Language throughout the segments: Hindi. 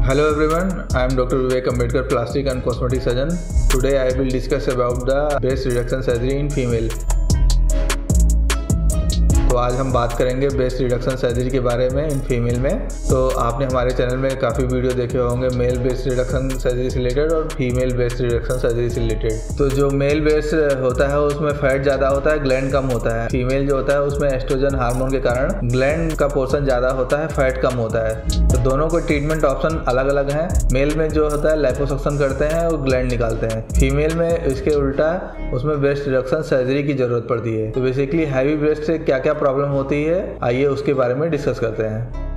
Hello everyone, I am Dr. Vivek Ambedkar, plastic and cosmetic surgeon. Today I will discuss about the breast reduction surgery in female. तो आज हम बात करेंगे ब्रेस्ट रिडक्शन सर्जरी के बारे में इन फीमेल में। तो आपने हमारे चैनल में काफ़ी वीडियो देखे होंगे मेल ब्रेस्ट रिडक्शन सर्जरी से रिलेटेड और फीमेल ब्रेस्ट रिडक्शन सर्जरी से रिलेटेड। तो जो मेल ब्रेस्ट होता है उसमें फैट ज़्यादा होता है, ग्लैंड कम होता है। फीमेल जो होता है उसमें एस्ट्रोजन हार्मोन के कारण ग्लैंड का पोर्शन ज़्यादा होता है, फैट कम होता है। तो दोनों को ट्रीटमेंट ऑप्शन अलग अलग हैं। मेल में जो होता है लाइपोसक्शन करते हैं और ग्लैंड निकालते हैं। फीमेल में इसके उल्टा उसमें ब्रेस्ट रिडक्शन सर्जरी की जरूरत पड़ती है। तो बेसिकली हैवी ब्रेस्ट से क्या क्या प्रॉब्लम होती है आइए उसके बारे में डिस्कस करते हैं।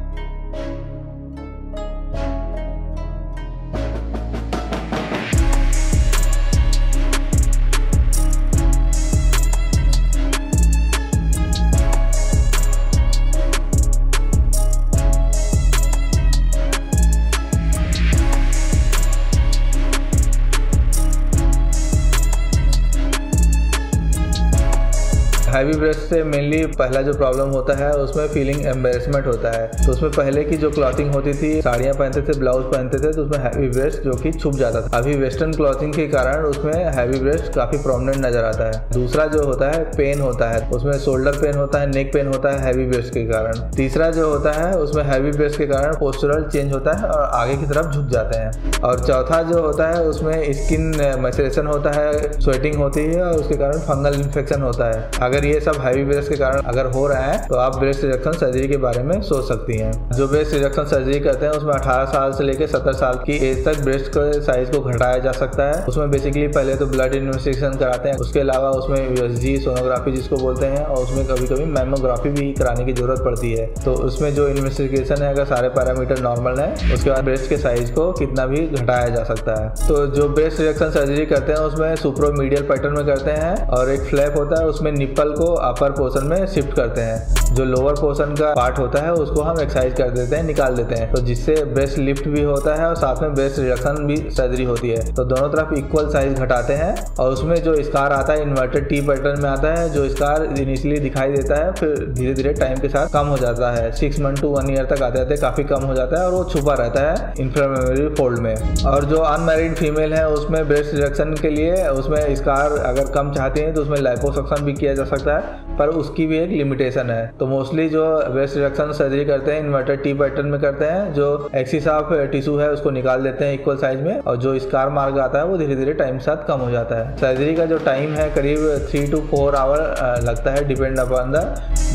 हैवी ब्रेस्ट से मेनली पहला जो प्रॉब्लम होता है उसमें फीलिंग एम्बेरसमेंट होता है। तो उसमें पहले की जो क्लॉथिंग होती थी, साड़ियाँ पहनते थे, ब्लाउज पहनते थे, तो उसमें हैवी ब्रेस्ट जो कि छुप जाता था। अभी वेस्टर्न क्लॉथिंग के कारण उसमें हैवी ब्रेस्ट काफ़ी प्रोमिनेंट नजर आता है। दूसरा जो होता है पेन होता है, उसमें शोल्डर पेन होता है, नेक पेन होता है हैवी ब्रेस्ट के कारण। तीसरा जो होता है उसमें हैवी ब्रेस्ट के कारण पोस्चरल चेंज होता है और आगे की तरफ झुक जाते हैं। और चौथा जो होता है उसमें स्किन मैसेरेशन होता है, स्वेटिंग होती है और उसके कारण फंगल इन्फेक्शन होता है। अगर ये सब हैवी ब्रेस्ट के कारण अगर हो रहा है तो आप ब्रेस्ट रिडक्शन सर्जरी के बारे में सोच सकती हैं। जो ब्रेस्ट रिडक्शन सर्जरी करते हैं उसमें 18 साल से लेकर 70 साल की एज तक ब्रेस्ट के साइज को घटाया जा सकता है। उसमें बेसिकली पहले तो ब्लड इन्वेस्टिगेशन कराते हैं, उसके अलावा उसमें यूएसजी सोनोग्राफी जिसको बोलते हैं, और उसमें कभी कभी मैमोग्राफी भी कराने की जरूरत पड़ती है। तो उसमें जो इन्वेस्टिगेशन है अगर सारे पैरामीटर नॉर्मल है उसके बाद ब्रेस्ट के साइज को कितना भी घटाया जा सकता है। तो जो ब्रेस्ट रिडक्शन सर्जरी करते हैं उसमें सुप्रोमीडियल पैटर्न में करते हैं और एक फ्लैप होता है, उसमें निप्पल को अपर पोर्शन में शिफ्ट करते हैं। जो लोअर पोर्शन का पार्ट होता है उसको हम एक्सरसाइज कर देते हैं, निकाल देते हैं, तो जिससे ब्रेस्ट लिफ्ट भी होता है और साथ में ब्रेस्ट रिडक्शन भी सर्जरी होती है। तो दोनों तरफ इक्वल साइज घटाते हैं और उसमें जो स्कार आता है इन्वर्टेड टी पैटर्न में आता है। जो स्कार इनिशियली दिखाई देता है फिर धीरे धीरे टाइम के साथ कम हो जाता है, 6 मंथ टू 1 ईयर तक आते आते काफी कम हो जाता है और वो छुपा रहता है इंफ्रामेमरी फोल्ड में। और जो अनमैरिड फीमेल है उसमें ब्रेस्ट रिडक्शन के लिए उसमें स्कार अगर कम चाहती है तो उसमें लाइपोसक्शन भी किया जा सकता है, पर उसकी भी एक लिमिटेशन है। तो मोस्टली जो ब्रेस्ट रिडक्शन सर्जरी करते हैं इन्वर्टेड टी पैटर्न में करते हैं। जो एक्सिस ऑफ टिश्यू है उसको निकाल देते हैं इक्वल साइज में और जो स्कार मार्क आता है वो धीरे धीरे टाइम के साथ कम हो जाता है। सर्जरी का जो टाइम है करीब 3 to 4 आवर लगता है, depend upon the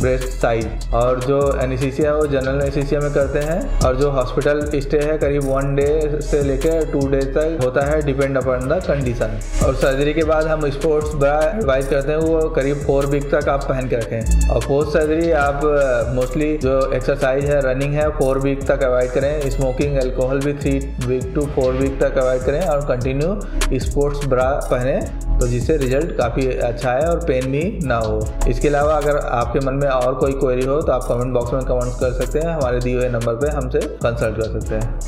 breast size. और जो एनेस्थीसिया है वो जनरल एनेस्थीसिया में करते हैं और जो हॉस्पिटल स्टे है करीब 1 डे से लेकर 2 डेज तक होता है, डिपेंड अपॉन द कंडीशन। और सर्जरी के बाद हम स्पोर्ट्स ब्रा एडवाइज करते हैं वो करीब 4 वीक तक आप पहन के रखें। और पोस्ट सर्जरी आप मोस्टली जो एक्सरसाइज है, रनिंग है, 4 वीक तक अवॉइड करें। स्मोकिंग, अल्कोहल भी 3 वीक to 4 वीक तक अवॉइड करें और कंटिन्यू स्पोर्ट्स ब्रा पहने, तो जिससे रिजल्ट काफ़ी अच्छा है और पेन भी ना हो। इसके अलावा अगर आपके मन में और कोई क्वेरी हो तो आप कमेंट बॉक्स में कमेंट कर सकते हैं, हमारे दिए हुए नंबर पे हमसे कंसल्ट कर सकते हैं।